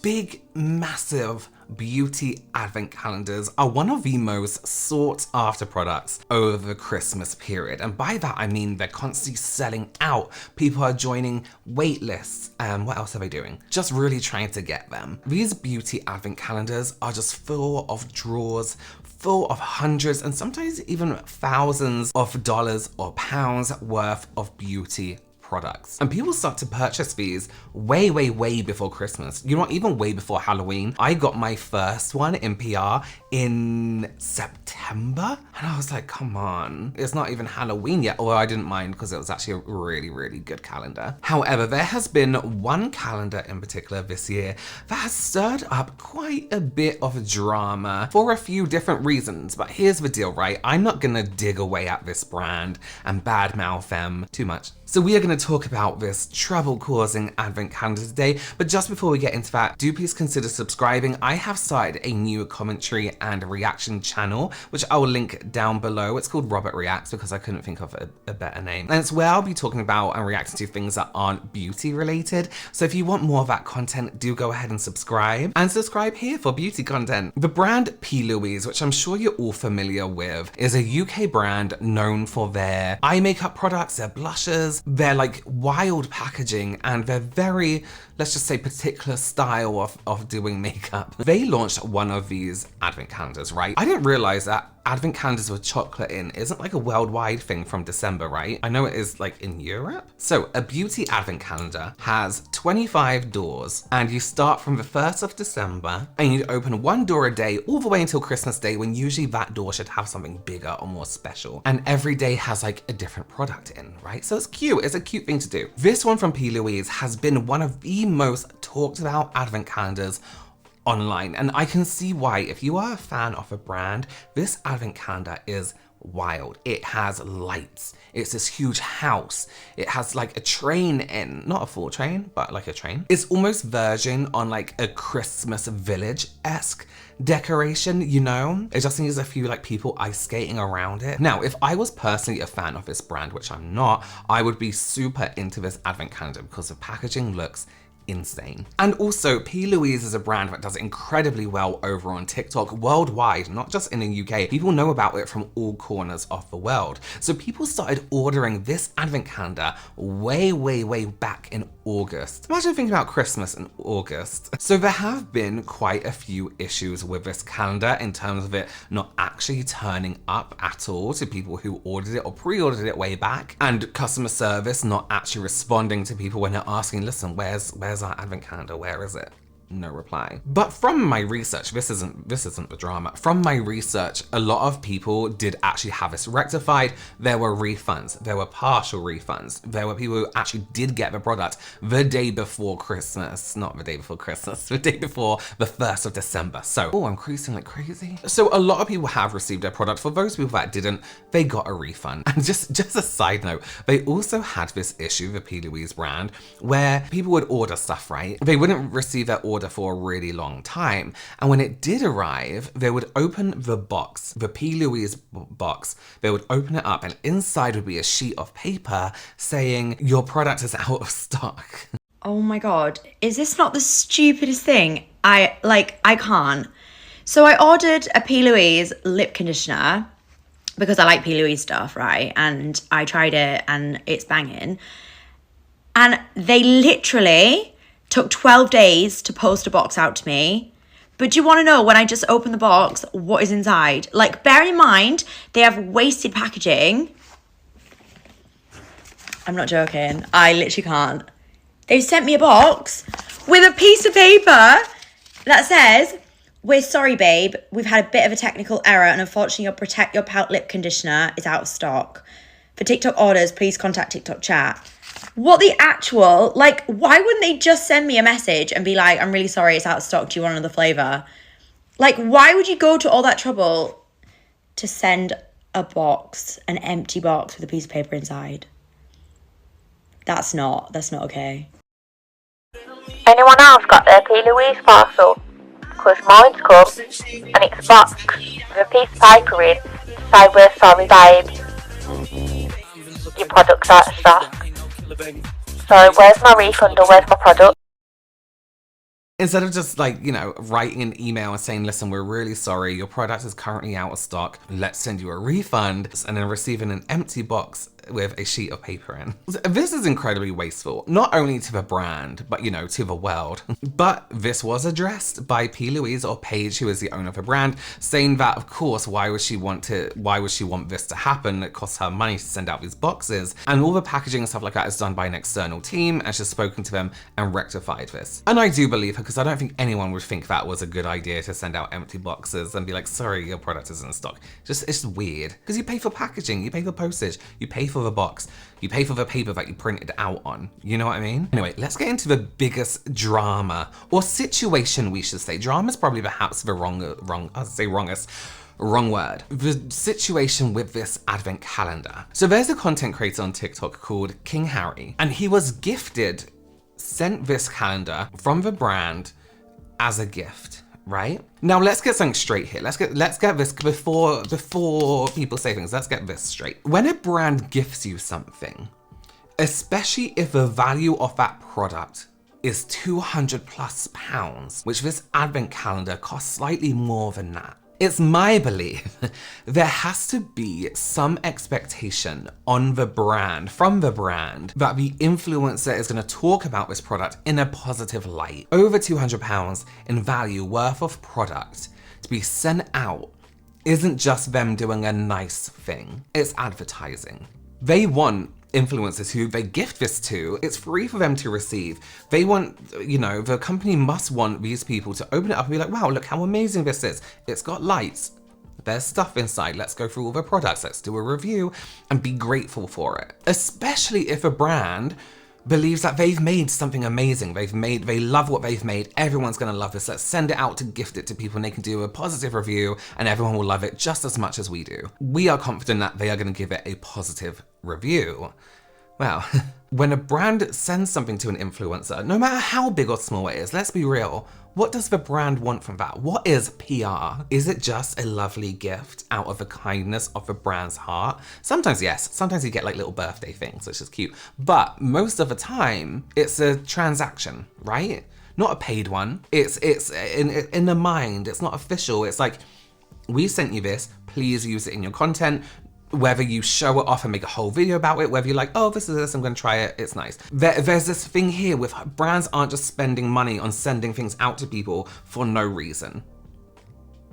big, massive beauty advent calendars are one of the most sought after products over the Christmas period. And by that, I mean they're constantly selling out. People are joining wait lists. What else are they doing? Just really trying to get them. These beauty advent calendars are just full of drawers, full of hundreds and sometimes even thousands of dollars or pounds worth of beauty products. And people start to purchase these way, way, way before Christmas. You know, even way before Halloween. I got my first one in PR in September. And I was like, come on, it's not even Halloween yet. Although I didn't mind because it was actually a really, really good calendar. However, there has been one calendar in particular this year that has stirred up quite a bit of drama for a few different reasons. But here's the deal, right? I'm not gonna dig away at this brand and badmouth them too much. So we are going to talk about this trouble-causing advent calendar today, but just before we get into that, do please consider subscribing. I have started a new commentary and reaction channel, which I will link down below. It's called Robert Reacts because I couldn't think of a better name. And it's where I'll be talking about and reacting to things that aren't beauty related. So if you want more of that content, do go ahead and subscribe here for beauty content. The brand P Louise, which I'm sure you're all familiar with, is a UK brand known for their eye makeup products, their blushes, they're like wild packaging, and they're very, let's just say, particular style of doing makeup. They launched one of these advent calendars, right? I didn't realize that advent calendars with chocolate in isn't like a worldwide thing from December, right? I know it is like in Europe. So a beauty advent calendar has 25 doors and you start from the 1st of December and you open one door a day all the way until Christmas Day, when usually that door should have something bigger or more special. And every day has like a different product in, right? So it's cute. It's a cute thing to do. This one from P Louise has been one of the most talked about advent calendars online, and I can see why. If you are a fan of a brand, this advent calendar is wild. It has lights. It's this huge house. It has like a train in, not a full train, but like a train. It's almost verging on like a Christmas Village-esque decoration, you know? It just needs a few like people ice skating around it. Now, if I was personally a fan of this brand, which I'm not, I would be super into this advent calendar because the packaging looks insane. And also, P Louise is a brand that does incredibly well over on TikTok worldwide, not just in the UK. People know about it from all corners of the world. So people started ordering this advent calendar way, way, way back in August. Imagine thinking about Christmas in August. So there have been quite a few issues with this calendar in terms of it not actually turning up at all to people who ordered it or pre-ordered it way back, and customer service not actually responding to people when they're asking, listen, where's our advent calendar? Where is it? No reply. But from my research, this isn't the drama. From my research, a lot of people did actually have this rectified. There were refunds, there were partial refunds. There were people who actually did get the product the day before Christmas, not the day before Christmas, the day before the 1st of December. So, oh, I'm creasing like crazy. So a lot of people have received their product. For those people that didn't, they got a refund. And just a side note, they also had this issue, the P Louise brand, where people would order stuff, right? They wouldn't receive their order for a really long time, and when it did arrive, they would open the box, the P Louise box, they would open it up and inside would be a sheet of paper saying your product is out of stock. Oh my god, is this not the stupidest thing? I can't. So I ordered a P Louise lip conditioner because I like P Louise stuff, right? And I tried it and it's banging, and they literally took 12 days to post a box out to me. But do you want to know, when I just opened the box, what is inside? Like, bear in mind, they have wasted packaging. I'm not joking. I literally can't. They've sent me a box with a piece of paper that says, we're sorry, babe. We've had a bit of a technical error and unfortunately your Protect Your Pout lip conditioner is out of stock. For TikTok orders, please contact TikTok chat. What the actual, like, why wouldn't they just send me a message and be like, I'm really sorry, it's out of stock, do you want another flavour? Like, why would you go to all that trouble to send a box, an empty box with a piece of paper inside? That's not okay. Anyone else got their P Louise parcel? Because mine's come and it's boxed with a piece of paper in to say we're sorry, babe. Your product's out of stock. So where's my refund or where's my product? Instead of just like, you know, writing an email and saying, listen, we're really sorry, your product is currently out of stock, let's send you a refund, and then receiving an empty box with a sheet of paper in. This is incredibly wasteful, not only to the brand, but, you know, to the world. But this was addressed by P Louise, or Paige, who is the owner of the brand, saying that, of course, why would she want this to happen? It costs her money to send out these boxes, and all the packaging and stuff like that is done by an external team, and she's spoken to them and rectified this. And I do believe her, because I don't think anyone would think that was a good idea to send out empty boxes and be like, sorry, your product isn't in stock. It's just weird, because you pay for packaging, you pay for postage, you pay for the box, you pay for the paper that you printed out on. You know what I mean? Anyway, let's get into the biggest drama, or situation, we should say. Drama is probably perhaps the wrong word. The situation with this advent calendar. So there's a content creator on TikTok called King Harry, and he was sent this calendar from the brand as a gift. Right? Now let's get something straight here. Let's get this before people say things. Let's get this straight. When a brand gifts you something, especially if the value of that product is £200+, which this advent calendar costs slightly more than that, it's my belief there has to be some expectation on the brand, from the brand, that the influencer is going to talk about this product in a positive light. Over £200 in value worth of product to be sent out isn't just them doing a nice thing, it's advertising. They want influencers who they gift this to, it's free for them to receive. They want, you know, the company must want these people to open it up and be like, wow, look how amazing this is. It's got lights, there's stuff inside, let's go through all the products, let's do a review and be grateful for it. Especially if a brand believes that they've made something amazing, they love what they've made, everyone's gonna love this, let's send it out to gift it to people and they can do a positive review and everyone will love it just as much as we do. We are confident that they are gonna give it a positive review. Well, when a brand sends something to an influencer, no matter how big or small it is, let's be real, what does the brand want from that? What is PR? Is it just a lovely gift out of the kindness of the brand's heart? Sometimes yes, sometimes you get like little birthday things, which is cute, but most of the time it's a transaction, right? Not a paid one. It's in the mind, it's not official. It's like, we sent you this, please use it in your content. Whether you show it off and make a whole video about it, whether you're like, oh, this is this, I'm gonna try it, it's nice. There's this thing here with brands aren't just spending money on sending things out to people for no reason.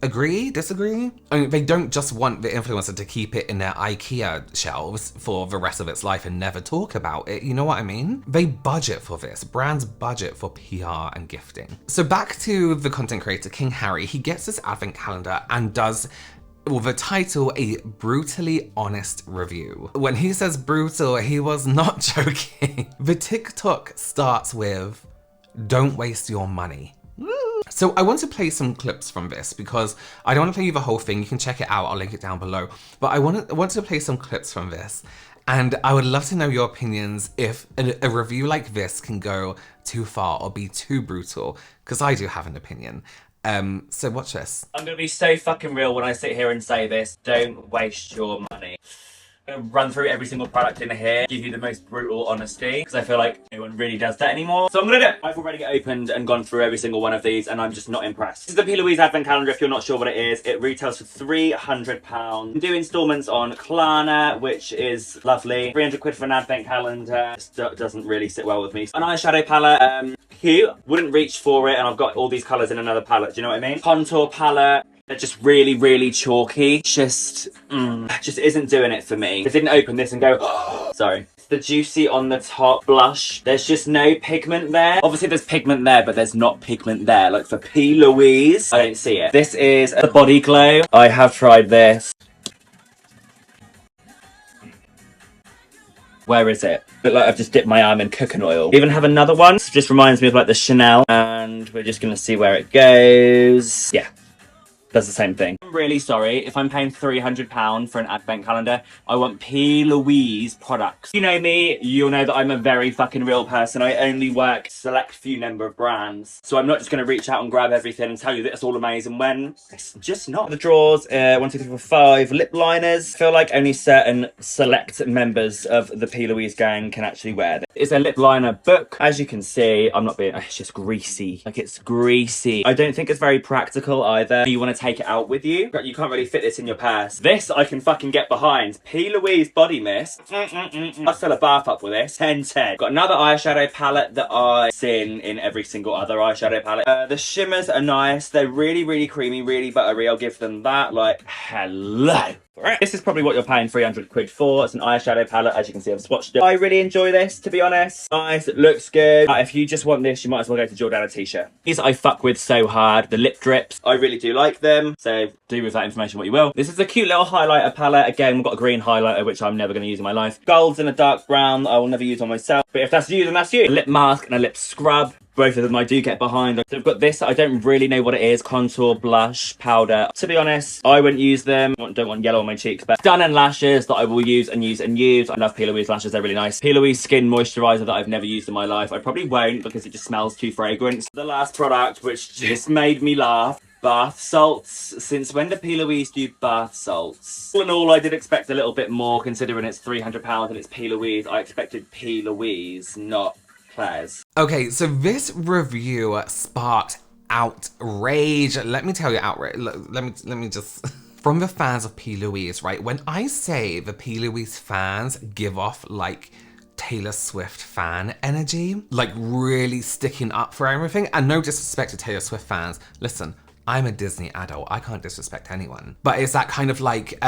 Agree? Disagree? I mean, they don't just want the influencer to keep it in their IKEA shelves for the rest of its life and never talk about it, you know what I mean? They budget for this. Brands budget for PR and gifting. So back to the content creator, King Harry, he gets this advent calendar and does, well, the title, a brutally honest review. When he says brutal, he was not joking. The TikTok starts with, don't waste your money. So I want to play some clips from this because I don't want to play you the whole thing. You can check it out, I'll link it down below. But I want to play some clips from this. And I would love to know your opinions if a review like this can go too far or be too brutal, because I do have an opinion. So watch this. I'm gonna be so fucking real when I sit here and say this. Don't waste your money. I'm gonna run through every single product in here, give you the most brutal honesty, because I feel like no one really does that anymore. So I'm gonna do it. I've already opened and gone through every single one of these, and I'm just not impressed. This is the P Louise Advent Calendar, if you're not sure what it is. It retails for £300. Do instalments on Klarna, which is lovely. 300 quid for an Advent Calendar. Just doesn't really sit well with me. An eyeshadow palette, cute. Wouldn't reach for it, and I've got all these colours in another palette, do you know what I mean? Contour palette. They're just really, really chalky. Just isn't doing it for me. I didn't open this and go, sorry. It's the Juicy on the top blush. There's just no pigment there. Obviously there's pigment there, but there's not pigment there. Like for P Louise, I don't see it. This is the Body Glow. I have tried this. Where is it? Look like I've just dipped my arm in coconut oil. Even have another one. This just reminds me of like the Chanel. And we're just gonna see where it goes. Yeah. Does the same thing. I'm really sorry if I'm paying £300 for an advent calendar. I want P Louise products. You know me, you'll know that I'm a very fucking real person. I only work select few number of brands. So I'm not just going to reach out and grab everything and tell you that it's all amazing when it's just not. The drawers, 1, 2, 3, 4, 5 lip liners. I feel like only certain select members of the P Louise gang can actually wear them. It's a lip liner book. As you can see, it's just greasy. Like, it's greasy. I don't think it's very practical either. You want to take it out with you. You can't really fit this in your purse. This I can fucking get behind. P Louise body mist. I'd fill a bath up with this. 10/10. Got another eyeshadow palette that I seen in every single other eyeshadow palette. The shimmers are nice. They're really, really creamy, really buttery. I'll give them that. Like, hello. This is probably what you're paying 300 quid for. It's an eyeshadow palette. As you can see, I've swatched it. I really enjoy this, to be honest. Nice, it looks good. If you just want this, you might as well go to Jordana T-shirt. These I fuck with so hard. The lip drips, I really do like them. So do with that information what you will. This is a cute little highlighter palette. Again, we've got a green highlighter, which I'm never going to use in my life. Golds and a dark brown that I will never use on myself. But if that's you, then that's you. A lip mask and a lip scrub. Both of them I do get behind. So I've got this, I don't really know what it is. Contour, blush, powder. To be honest, I wouldn't use them. I don't want yellow on my cheeks, but stunning lashes that I will use and use and use. I love P Louise lashes, they're really nice. P Louise skin moisturizer that I've never used in my life. I probably won't because it just smells too fragrant. The last product, which just made me laugh. Bath salts. Since when do P Louise do bath salts? All in all, I did expect a little bit more considering it's £300 and it's P Louise. I expected P Louise, not Claire's. Okay, so this review sparked outrage. Let me tell you, outrage. Let me just... From the fans of P Louise, right? When I say the P Louise fans give off, like, Taylor Swift fan energy, like, really sticking up for everything, and no disrespect to Taylor Swift fans, listen, I'm a Disney adult. I can't disrespect anyone. But it's that kind of like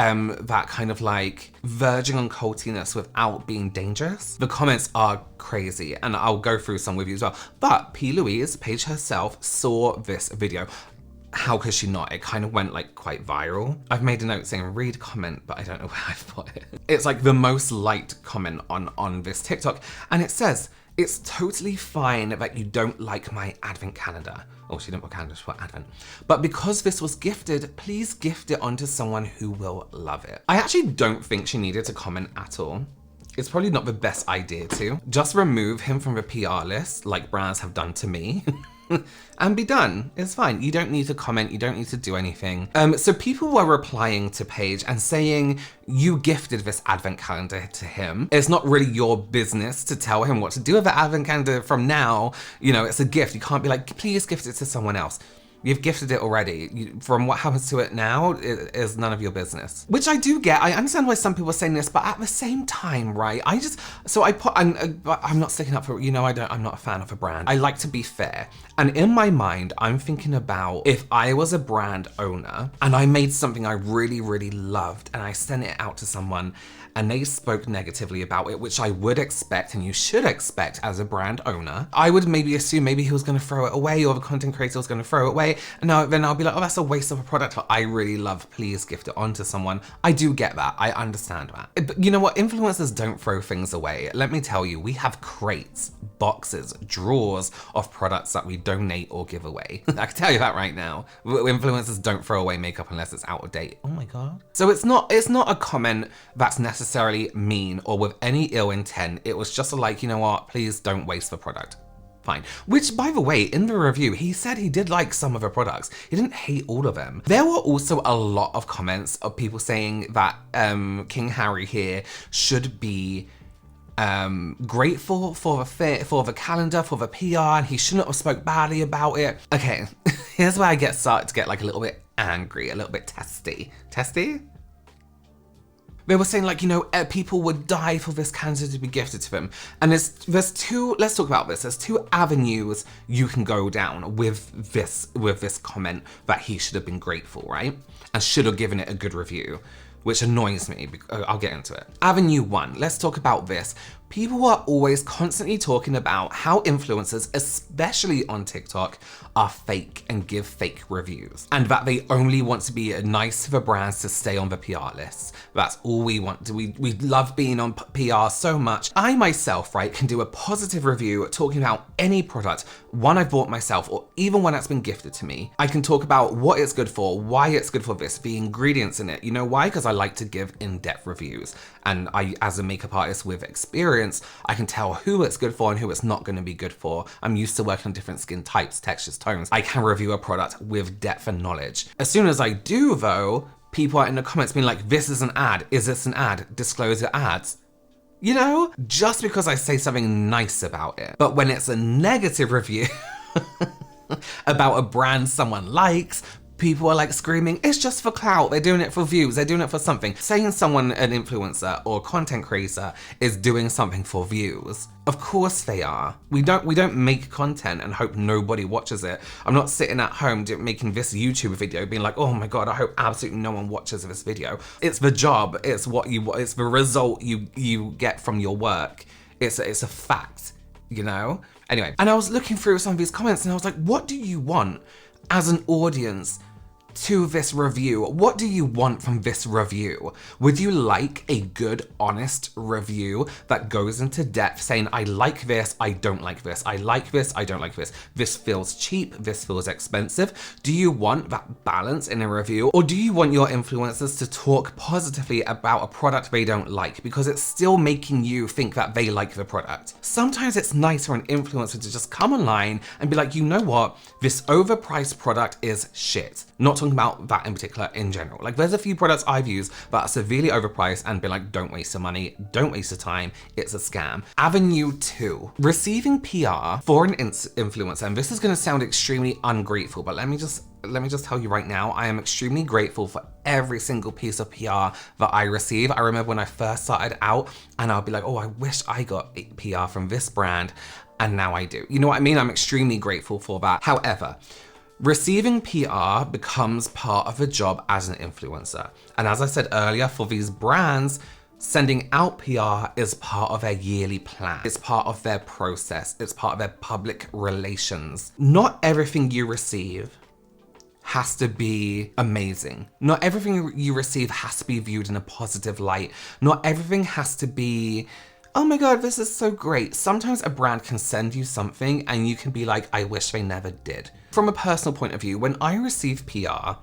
verging on cultiness without being dangerous. The comments are crazy, and I'll go through some with you as well. But P Louise, Paige herself, saw this video. How could she not? It kind of went like quite viral. I've made a note saying read comment, but I don't know where I've put it. It's like the most liked comment on this TikTok, and it says, "It's totally fine that you don't like my advent calendar." Oh, she didn't put calendar, she put advent. "But because this was gifted, please gift it onto someone who will love it." I actually don't think she needed to comment at all. It's probably not the best idea to. Just remove him from the PR list, like brands have done to me. And be done. It's fine. You don't need to comment. You don't need to do anything. So people were replying to Paige and saying, you gifted this advent calendar to him. It's not really your business to tell him what to do with the advent calendar from now. You know, it's a gift. You can't be like, please gift it to someone else. You've gifted it already. From what happens to it now, it is none of your business. Which I do get. I understand why some people are saying this, but at the same time, right? I'm not sticking up for, I'm not a fan of a brand. I like to be fair. And in my mind, I'm thinking about if I was a brand owner and I made something I really, really loved and I sent it out to someone and they spoke negatively about it, which I would expect and you should expect as a brand owner, I would maybe assume maybe he was gonna throw it away or the content creator was gonna throw it away. And then I'll be like, oh, that's a waste of a product I really love, please gift it on to someone. I do get that, I understand that. But you know what, influencers don't throw things away. Let me tell you, we have crates, boxes, drawers of products that we donate or give away. I can tell you that right now. Influencers don't throw away makeup unless it's out of date. Oh my God. So it's not a comment that's necessarily mean or with any ill intent. It was just like, you know what, please don't waste the product. Fine. Which, by the way, in the review, he said he did like some of the products. He didn't hate all of them. There were also a lot of comments of people saying that King Harry here should be grateful for the calendar, for the PR, and he shouldn't have spoke badly about it. Okay, here's where I started to get like a little bit angry, a little bit testy. Testy? They were saying like, people would die for this calendar to be gifted to them. And there's two, let's talk about this. There's two avenues you can go down with this comment that he should have been grateful, right? And should have given it a good review, which annoys me. I'll get into it. Avenue one, let's talk about this. People are always constantly talking about how influencers, especially on TikTok, are fake and give fake reviews, and that they only want to be nice for brands to stay on the PR lists. That's all we want. We love being on PR so much. I myself, right, can do a positive review talking about any product, one I've bought myself, or even one that's been gifted to me. I can talk about what it's good for, why it's good for this, the ingredients in it. You know why? Because I like to give in-depth reviews. And I, as a makeup artist with experience, I can tell who it's good for and who it's not going to be good for. I'm used to working on different skin types, textures, tones. I can review a product with depth and knowledge. As soon as I do, though, people are in the comments being like, this is an ad. Is this an ad? Disclose your ads. You know, just because I say something nice about it. But when it's a negative review about a brand someone likes, people are like screaming, it's just for clout, they're doing it for views, they're doing it for something. Saying someone, an influencer or content creator, is doing something for views, of course they are. We don't make content and hope nobody watches it. I'm not sitting at home making this YouTube video being like, oh my god, I hope absolutely no one watches this video. It's the job, it's it's the result you get from your work. It's a fact, you know? Anyway, and I was looking through some of these comments and I was like, what do you want as an audience to this review? What do you want from this review? Would you like a good, honest review that goes into depth saying, I like this, I don't like this, I like this, I don't like this, this feels cheap, this feels expensive? Do you want that balance in a review? Or do you want your influencers to talk positively about a product they don't like because it's still making you think that they like the product? Sometimes it's nice for an influencer to just come online and be like, you know what, this overpriced product is shit. Not talking about that in particular, in general. Like, there's a few products I've used that are severely overpriced and been like, don't waste your money, don't waste your time, it's a scam. Avenue 2, receiving PR for an influencer, and this is gonna sound extremely ungrateful, but let me just tell you right now, I am extremely grateful for every single piece of PR that I receive. I remember when I first started out and I'll be like, oh, I wish I got PR from this brand, and now I do. You know what I mean? I'm extremely grateful for that. However, receiving PR becomes part of a job as an influencer. And as I said earlier, for these brands, sending out PR is part of their yearly plan. It's part of their process. It's part of their public relations. Not everything you receive has to be amazing. Not everything you receive has to be viewed in a positive light. Not everything has to be, oh my god, this is so great. Sometimes a brand can send you something and you can be like, I wish they never did. From a personal point of view, when I receive PR,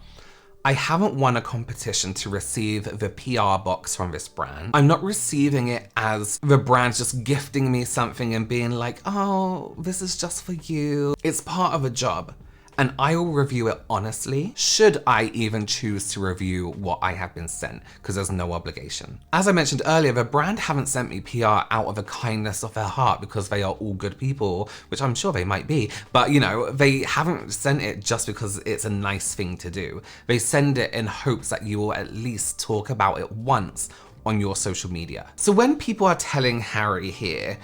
I haven't won a competition to receive the PR box from this brand. I'm not receiving it as the brand just gifting me something and being like, oh, this is just for you. It's part of a job. And I will review it honestly, should I even choose to review what I have been sent, because there's no obligation. As I mentioned earlier, the brand haven't sent me PR out of the kindness of their heart because they are all good people, which I'm sure they might be, but you know, they haven't sent it just because it's a nice thing to do. They send it in hopes that you will at least talk about it once on your social media. So when people are telling Harry here,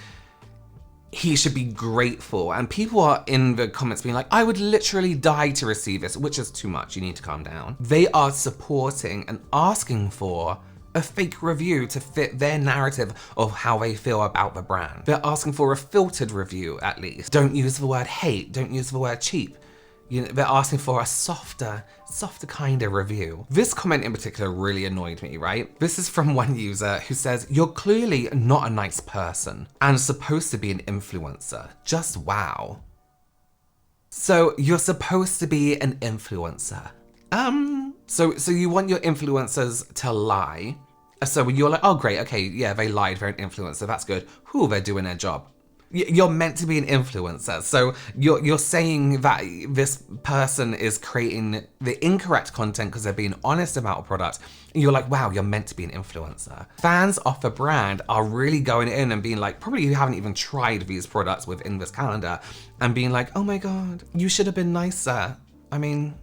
he should be grateful, and people are in the comments being like, I would literally die to receive this, which is too much, you need to calm down. They are supporting and asking for a fake review to fit their narrative of how they feel about the brand. They're asking for a filtered review, at least. Don't use the word hate, don't use the word cheap. You know, they're asking for a softer kind of review. This comment in particular really annoyed me, right? This is from one user who says, you're clearly not a nice person and supposed to be an influencer. Just wow. So you're supposed to be an influencer. So you want your influencers to lie. So you're like, oh great, okay, yeah, they lied, they're an influencer, that's good. Whew, they're doing their job. You're meant to be an influencer, so you're saying that this person is creating the incorrect content because they're being honest about a product. And you're like, wow, you're meant to be an influencer. Fans of the brand are really going in and being like, probably you haven't even tried these products within this calendar, and being like, oh my god, you should have been nicer. I mean,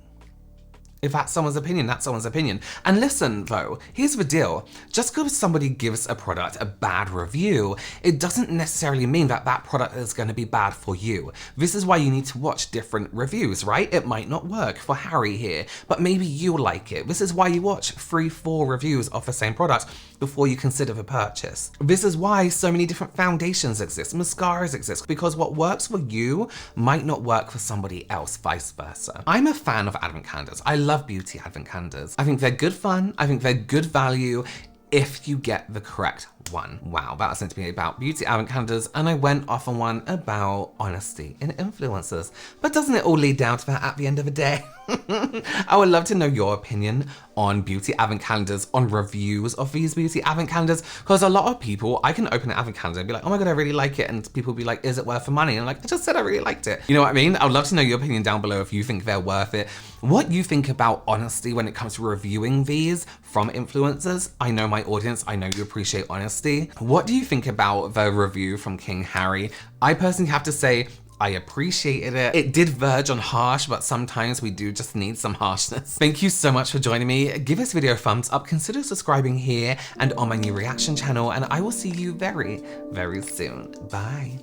If that's someone's opinion, that's someone's opinion. And listen though, here's the deal. Just because somebody gives a product a bad review, it doesn't necessarily mean that that product is going to be bad for you. This is why you need to watch different reviews, right? It might not work for Harry here, but maybe you'll like it. This is why you watch 3-4 reviews of the same product before you consider the purchase. This is why so many different foundations exist, mascaras exist, because what works for you might not work for somebody else, vice versa. I'm a fan of advent calendars. I love beauty advent calendars. I think they're good fun. I think they're good value if you get the correct one. Wow, that was meant to be about beauty advent calendars, and I went off on one about honesty in influencers. But doesn't it all lead down to that at the end of the day? I would love to know your opinion on beauty advent calendars, on reviews of these beauty advent calendars, because a lot of people, I can open an advent calendar and be like, oh my god, I really like it, and people will be like, is it worth the money? And I'm like, I just said I really liked it. You know what I mean? I would love to know your opinion down below if you think they're worth it. What you think about honesty when it comes to reviewing these from influencers. I know my audience, I know you appreciate honesty. What do you think about the review from King Harry? I personally have to say, I appreciated it. It did verge on harsh, but sometimes we do just need some harshness. Thank you so much for joining me. Give this video a thumbs up, consider subscribing here and on my new reaction channel, and I will see you very, very soon. Bye.